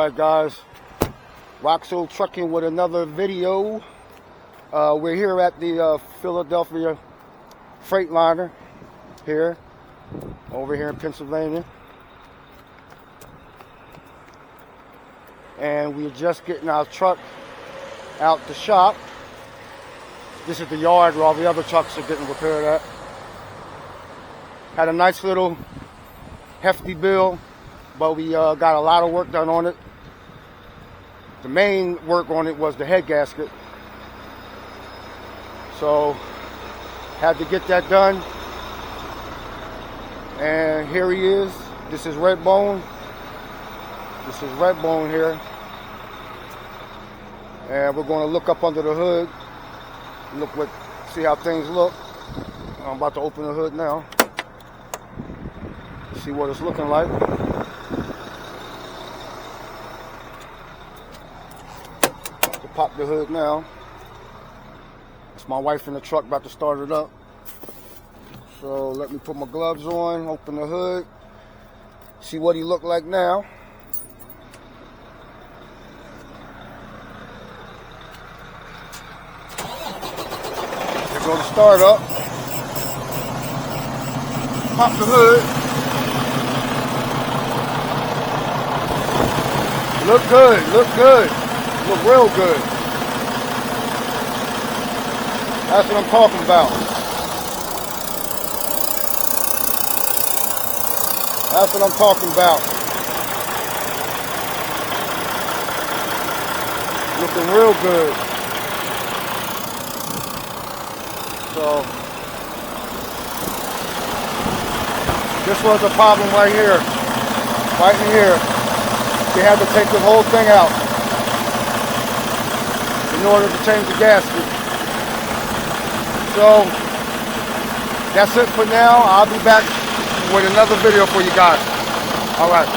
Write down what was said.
Alright guys, Roxo Trucking with another video. We're here at the Philadelphia Freightliner over here in Pennsylvania. And we're just getting our truck out the shop. This is the yard where all the other trucks are getting repaired at. Had a nice little hefty bill, but we got a lot of work done on it. The main work on it was the head gasket. So had to get that done. And here he is. This is Redbone. This is Redbone here. And we're going to look up under the hood. See how things look. I'm about to open the hood now. See what it's looking like. To pop the hood now. It's my wife in the truck about to start it up. So let me put my gloves on, open the hood, see what he look like now. There go the start up. Pop the hood. Look good, look good, look real good. That's what I'm talking about. That's what I'm talking about. Looking real good. So, this was a problem right here. Right in here. They had to take the whole thing out in order to change the gasket. So, that's it for now. I'll be back with another video for you guys. All right.